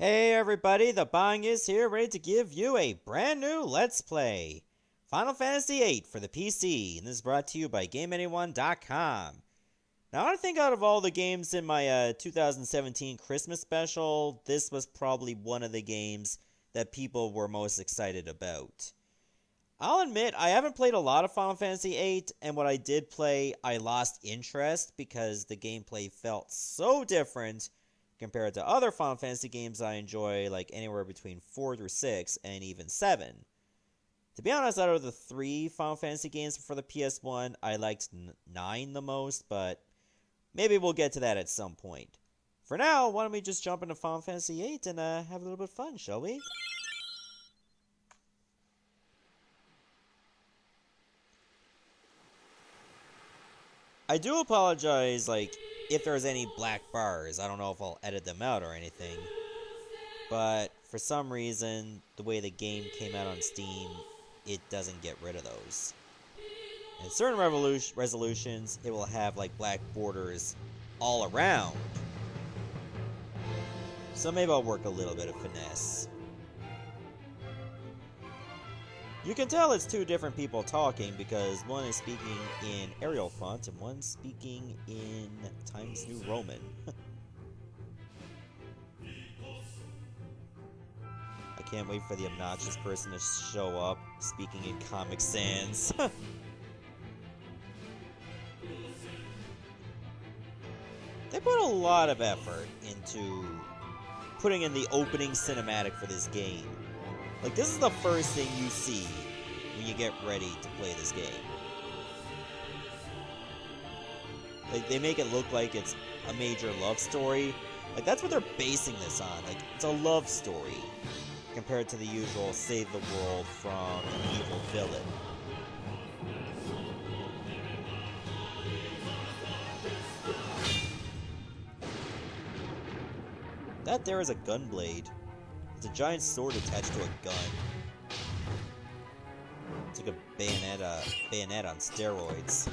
Hey everybody, the Bong is here, ready to give you a brand new Let's Play. Final Fantasy VIII for the PC, and this is brought to you by GameAnyone.com. Now, I think out of all the games in my 2017 Christmas special, this was probably one of the games that people were most excited about. I'll admit, I haven't played a lot of Final Fantasy VIII, and what I did play, I lost interest because the gameplay felt so different compared to other Final Fantasy games I enjoy, like anywhere between 4 through 6 and even 7. To be honest, out of the 3 Final Fantasy games for the PS1, I liked 9 the most, but maybe we'll get to that at some point. For now, why don't we just jump into Final Fantasy VIII and have a little bit of fun, shall we? I do apologize, if there's any black bars. I don't know if I'll edit them out or anything. But for some reason, the way the game came out on Steam, it doesn't get rid of those. In certain resolutions, it will have black borders all around. So maybe I'll work a little bit of finesse. You can tell it's two different people talking because one is speaking in Arial font and one's speaking in Times New Roman. I can't wait for the obnoxious person to show up speaking in Comic Sans. They put a lot of effort into putting in the opening cinematic for this game. This is the first thing you see when you get ready to play this game. They make it look like it's a major love story. That's what they're basing this on. It's a love story compared to the usual save the world from an evil villain. That there is a gunblade. It's a giant sword attached to a gun. It's like a bayonet on steroids.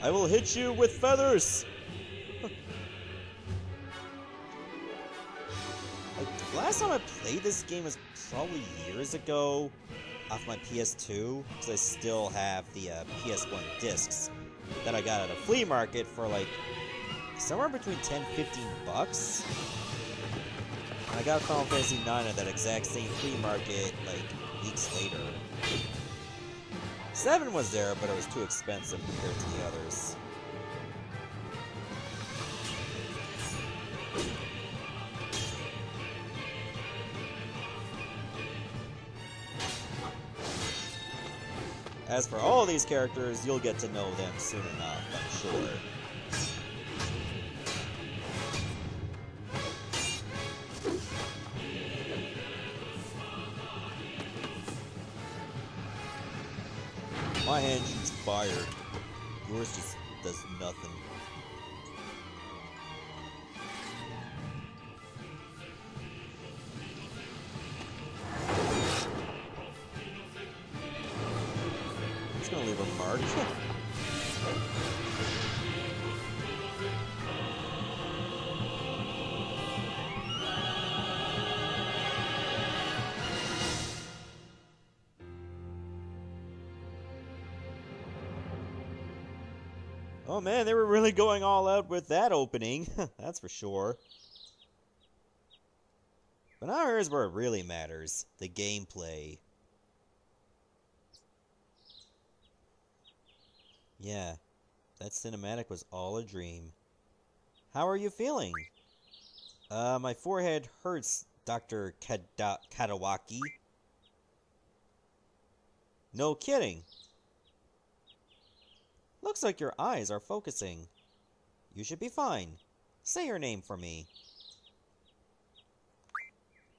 I will hit you with feathers! Last time I played this game was probably years ago off my PS2, because I still have the PS1 discs that I got at a flea market for somewhere between 10 and 15 bucks. And I got Final Fantasy IX at that exact same flea market weeks later. 7 was there, but it was too expensive compared to the others. As for all these characters, you'll get to know them soon enough, I'm sure. My hand shoots fire. Yours just does nothing. It's gonna leave a mark. Oh man, they were really going all out with that opening, that's for sure. But now here's where it really matters, the gameplay. Yeah, that cinematic was all a dream. How are you feeling? My forehead hurts, Dr. Kadawaki. No kidding. Looks like your eyes are focusing. You should be fine. Say your name for me.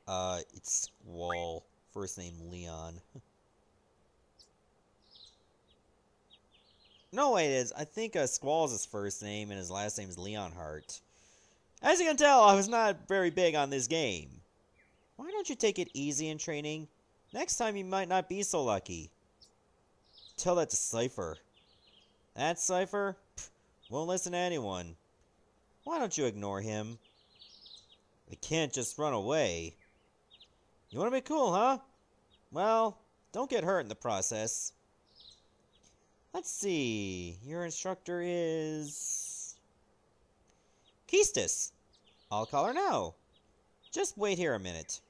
It's Squall. First name Leon. No, wait, it is. I think Squall's his first name and his last name is Leonhart. As you can tell, I was not very big on this game. Why don't you take it easy in training? Next time you might not be so lucky. Tell that to Cypher. That Cypher? Pfft, won't listen to anyone. Why don't you ignore him? We can't just run away. You want to be cool, huh? Well, don't get hurt in the process. Let's see. Your instructor is... Keistis. I'll call her now. Just wait here a minute.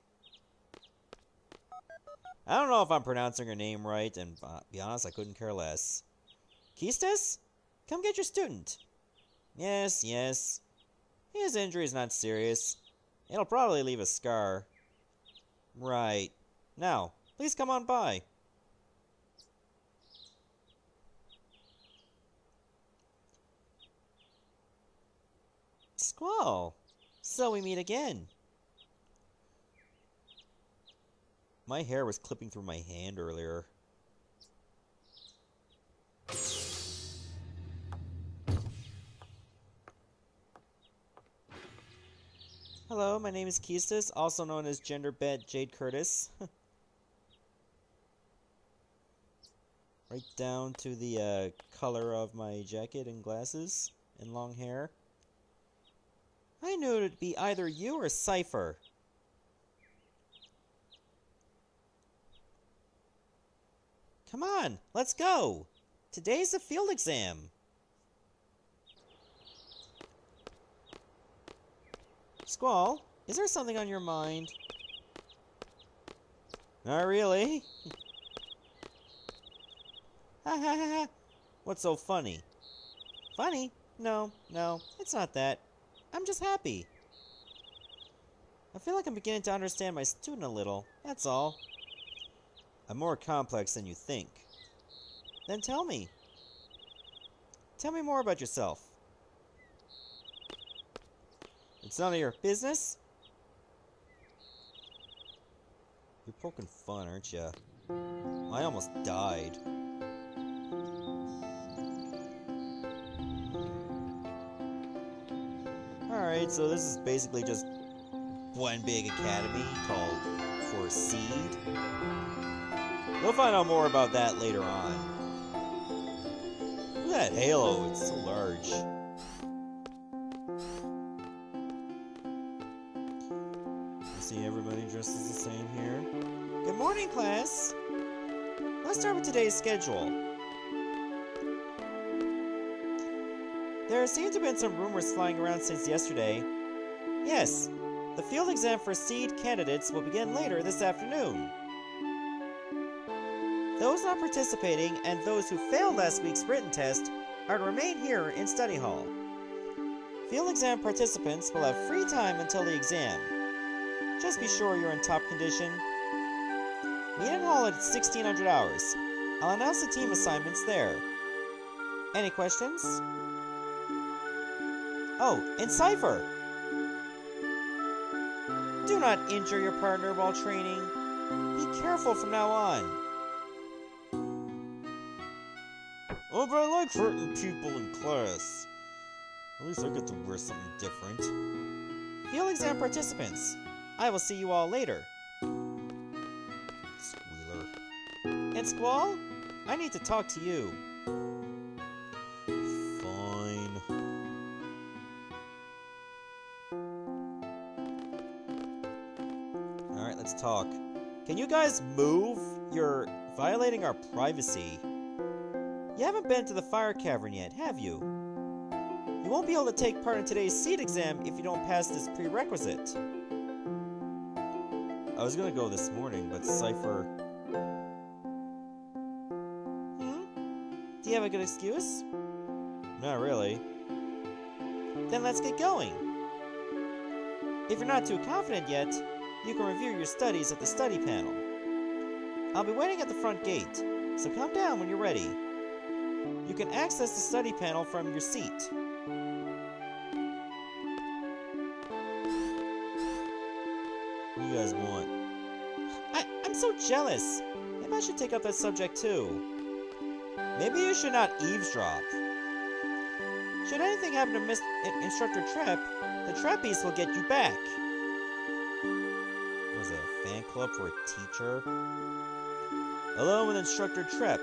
I don't know if I'm pronouncing her name right, and be honest, I couldn't care less. Keistis? Come get your student. Yes, yes. His injury is not serious. It'll probably leave a scar. Right. Now, please come on by. Squall. So we meet again. My hair was clipping through my hand earlier. Hello, my name is Keistis, also known as Genderbent Jade Curtis. Right down to the color of my jacket and glasses and long hair. I knew it would be either you or Cypher. Come on, let's go! Today's a field exam. Squall, is there something on your mind? Not really. Ha ha ha ha. What's so funny? Funny? No, it's not that. I'm just happy. I feel like I'm beginning to understand my student a little, that's all. I'm more complex than you think. Then tell me. Tell me more about yourself. It's none of your business? You're poking fun, aren't you? I almost died. Alright, so this is basically just one big academy called for Seed. We'll find out more about that later on. Look at that halo, it's so large. I see everybody dresses the same here. Good morning, class! Let's start with today's schedule. There seem to have been some rumors flying around since yesterday. Yes, the field exam for Seed candidates will begin later this afternoon. Those not participating and those who failed last week's written test are to remain here in study hall. Field exam participants will have free time until the exam. Just be sure you're in top condition. Meet in hall at 1600 hours. I'll announce the team assignments there. Any questions? Oh, and Cypher! Do not injure your partner while training. Be careful from now on. Oh, but I like hurting people in class. At least I get to wear something different. Field exam participants, I will see you all later. Squealer. And Squall, I need to talk to you. Fine. Alright, let's talk. Can you guys move? You're violating our privacy. You haven't been to the fire cavern yet, have you? You won't be able to take part in today's Seed exam if you don't pass this prerequisite. I was gonna go this morning, but Cypher... Do you have a good excuse? Not really. Then let's get going. If you're not too confident yet, you can review your studies at the study panel. I'll be waiting at the front gate, so come down when you're ready. You can access the study panel from your seat. What do you guys want? I'm so jealous. Maybe I should take up that subject too. Maybe you should not eavesdrop. Should anything happen to Miss Instructor Trep, the Trappies will get you back. Was it a fan club for a teacher? Hello with Instructor Treppe.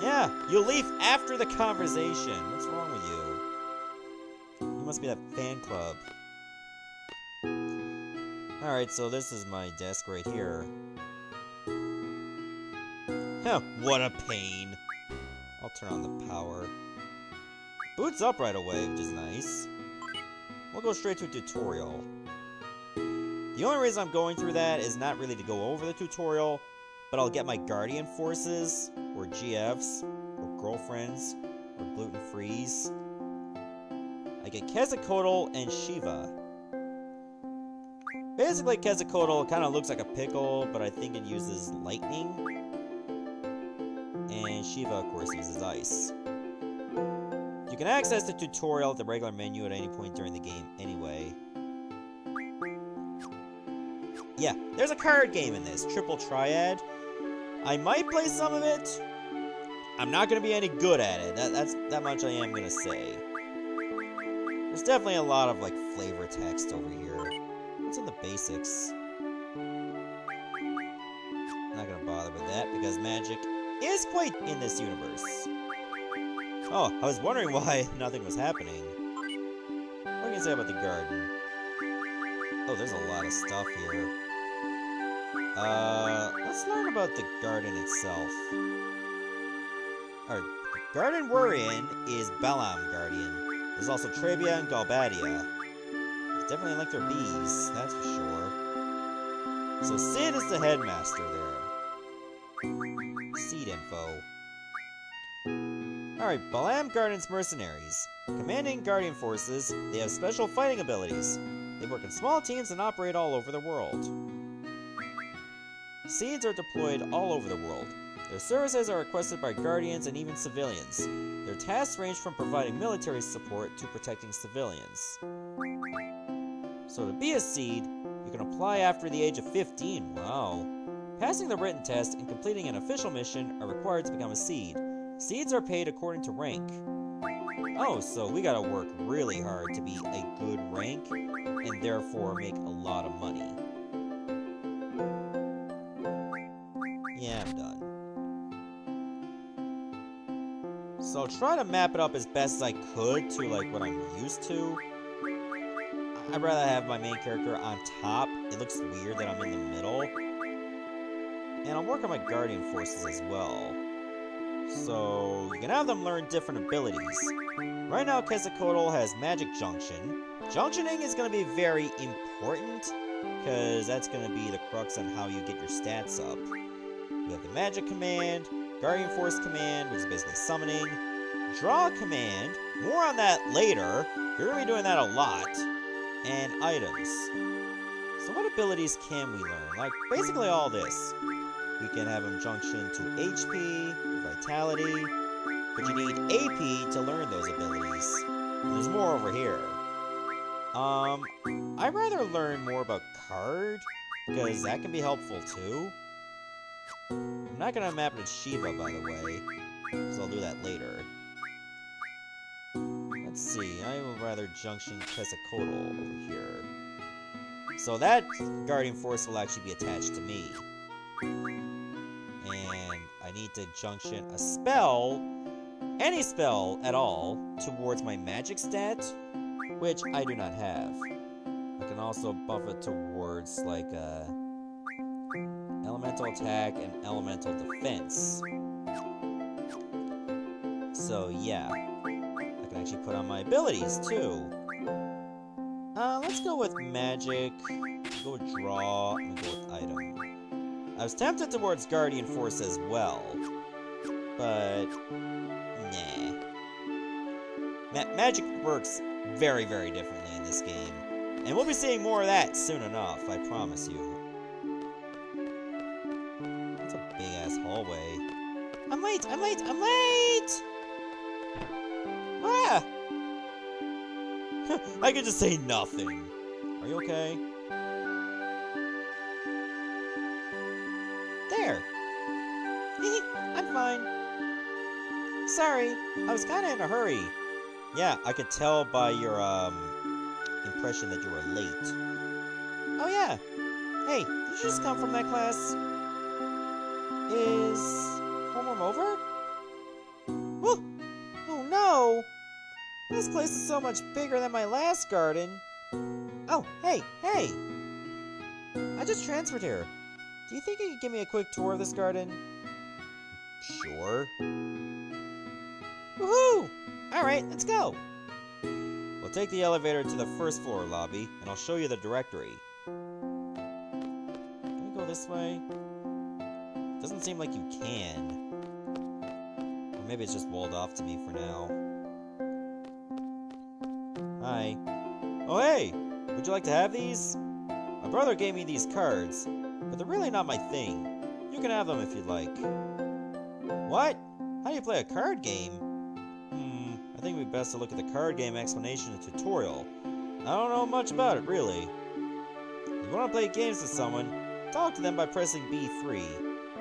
Yeah, you leave after the conversation. What's wrong with you? You must be that fan club. Alright, so this is my desk right here. Huh, what a pain. I'll turn on the power. Boots up right away, which is nice. We'll go straight to a tutorial. The only reason I'm going through that is not really to go over the tutorial, but I'll get my Guardian Forces, or GFs, or Girlfriends, or Gluten-Frees. I get Quetzalcoatl and Shiva. Basically, Quetzalcoatl kind of looks like a pickle, but I think it uses lightning. And Shiva, of course, uses ice. You can access the tutorial at the regular menu at any point during the game anyway. Yeah, there's a card game in this, Triple Triad. I might play some of it. I'm not going to be any good at it. That much I am going to say. There's definitely a lot of, like, flavor text over here. What's in the basics? I'm not going to bother with that because magic is quite in this universe. Oh, I was wondering why nothing was happening. What can you say about the garden? Oh, there's a lot of stuff here. Let's learn about the garden itself. Alright, the garden we're in is Balaam Guardian. There's also Trebia and Galbadia. They definitely like their bees, that's for sure. So Sid is the headmaster there. Seed info. Alright, Balaam Guardian's mercenaries. Commanding Guardian forces, they have special fighting abilities. They work in small teams and operate all over the world. Seeds are deployed all over the world. Their services are requested by Guardians and even civilians. Their tasks range from providing military support to protecting civilians. So to be a Seed, you can apply after the age of 15. Wow. Passing the written test and completing an official mission are required to become a Seed. Seeds are paid according to rank. Oh, so we gotta work really hard to be a good rank, and therefore make a lot of money. Yeah, I'm done. So I'll try to map it up as best as I could to, like, what I'm used to. I'd rather have my main character on top. It looks weird that I'm in the middle. And I'll work on my Guardian forces as well. So you can have them learn different abilities. Right now, Quetzalcoatl has Magic Junction. Junctioning is going to be very important, because that's going to be the crux on how you get your stats up. We have the Magic Command, Guardian Force Command, which is basically summoning, Draw Command, more on that later, you're going to be doing that a lot, and items. So what abilities can we learn? Like, basically all this. We can have them junction to HP, Vitality, but you need AP to learn those abilities. And there's more over here. I'd rather learn more about Card, because that can be helpful too. I'm not gonna map it as Shiva, by the way, so I'll do that later. Let's see, I would rather junction Quetzalcoatl over here. So that Guardian Force will actually be attached to me. And I need to junction a spell, any spell at all, towards my magic stat, which I do not have. I can also buff it towards, like, elemental attack and elemental defense. So, yeah. I can actually put on my abilities, too. Let's go with magic. Go with draw. I'm gonna go with item. I was tempted towards Guardian Force as well, but nah. Magic works very, very differently in this game, and we'll be seeing more of that soon enough, I promise you. That's a big-ass hallway. I'm late! I'm late! I'm late! Ah! I could just say nothing. Are you okay? There. I'm fine. Sorry, I was kinda in a hurry. Yeah, I could tell by your, impression that you were late. Oh yeah. Hey, did you just come from that class? Is homeroom over? no! This place is so much bigger than my last garden. Oh, hey! I just transferred here. Do you think you could give me a quick tour of this garden? Sure. Woohoo! Alright, let's go! We'll take the elevator to the first floor lobby, and I'll show you the directory. Can we go this way? Doesn't seem like you can. Or maybe it's just walled off to me for now. Hi. Oh hey! Would you like to have these? My brother gave me these cards, but they're really not my thing. You can have them if you'd like. What? How do you play a card game? I think it'd be best to look at the card game explanation and tutorial. I don't know much about it, really. If you want to play games with someone, talk to them by pressing B3.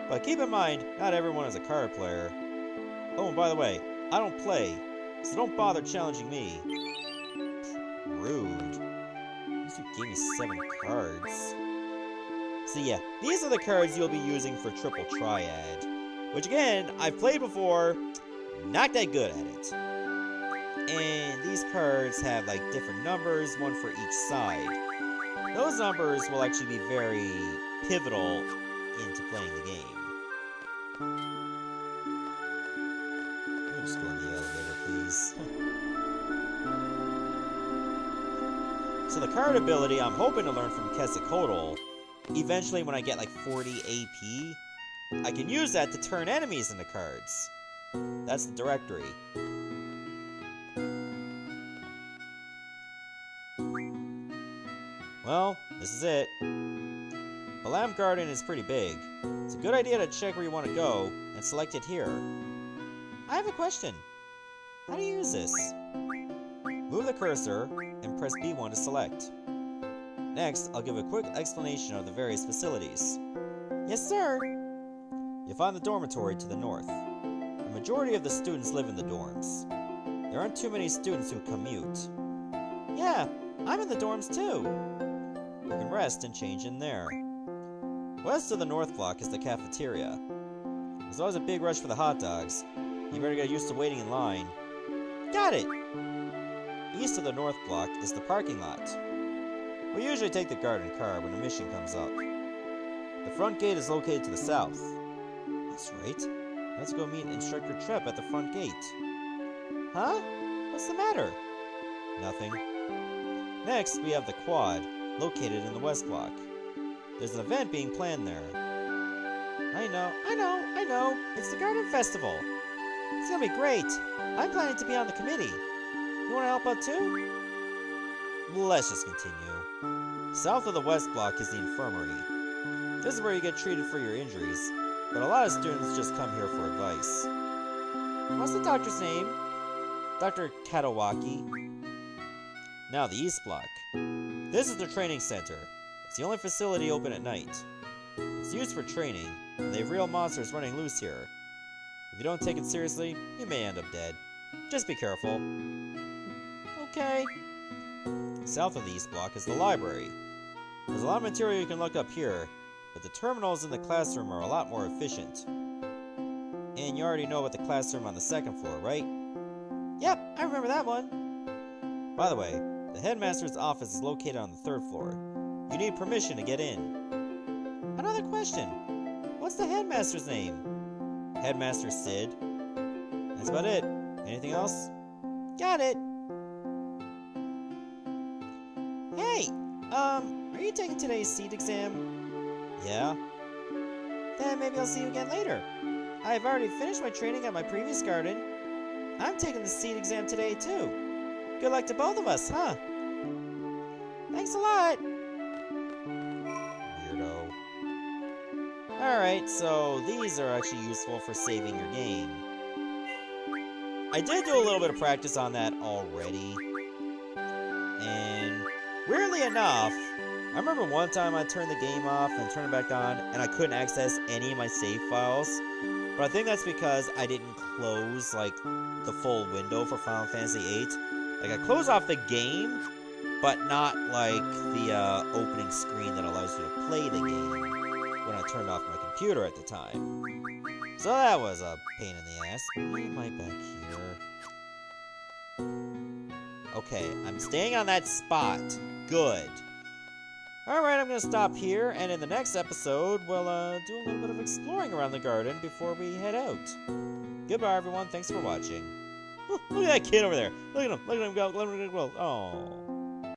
But keep in mind, not everyone is a card player. Oh, and by the way, I don't play, so don't bother challenging me. Rude. These two gave me 7 cards. So yeah, these are the cards you'll be using for Triple Triad. Which again, I've played before, not that good at it. And these cards have like different numbers, one for each side. Those numbers will actually be very pivotal into playing the game. Let me just go in the elevator, please. So the card ability I'm hoping to learn from Quetzalcoatl, eventually when I get like 40 AP, I can use that to turn enemies into cards. That's the directory. Well, this is it. The Lamb Garden is pretty big. It's a good idea to check where you want to go and select it here. I have a question. How do you use this? Move the cursor and press B1 to select. Next, I'll give a quick explanation of the various facilities. Yes, sir! You'll find the dormitory to the north. The majority of the students live in the dorms. There aren't too many students who commute. Yeah, I'm in the dorms too. You can rest and change in there. West of the north block is the cafeteria. There's always a big rush for the hot dogs. You better get used to waiting in line. Got it! East of the north block is the parking lot. We usually take the garden car when a mission comes up. The front gate is located to the south. That's right. Let's go meet Instructor Trep at the front gate. Huh? What's the matter? Nothing. Next, we have the quad, located in the west block. There's an event being planned there. I know. It's the Garden Festival. It's gonna be great. I'm planning to be on the committee. You wanna help out too? Let's just continue. South of the west block is the infirmary. This is where you get treated for your injuries, but a lot of students just come here for advice. What's the doctor's name? Dr. Katawaki. Now the east block. This is the training center. It's the only facility open at night. It's used for training, and they have real monsters running loose here. If you don't take it seriously, you may end up dead. Just be careful. Okay. South of the east block is the library. There's a lot of material you can look up here, but the terminals in the classroom are a lot more efficient. And you already know about the classroom on the second floor, right? Yep, I remember that one. By the way, the headmaster's office is located on the third floor. You need permission to get in. Another question. What's the headmaster's name? Headmaster Sid. That's about it. Anything else? Got it. Hey, are you taking today's seat exam? Yeah. Then maybe I'll see you again later. I've already finished my training at my previous garden. I'm taking the seat exam today too. Good luck to both of us, huh? Thanks a lot. Weirdo. Alright, so these are actually useful for saving your game. I did do a little bit of practice on that already. And weirdly enough, I remember one time I turned the game off and turned it back on and I couldn't access any of my save files. But I think that's because I didn't close like the full window for Final Fantasy VIII. Like I closed off the game, but not like the opening screen that allows you to play the game when I turned off my computer at the time. So that was a pain in the ass. Why am I back here? Okay, I'm staying on that spot. Good. Alright, I'm gonna stop here, and in the next episode, we'll do a little bit of exploring around the garden before we head out. Goodbye, everyone. Thanks for watching. Look at that kid over there. Look at him go. Let him go. Oh.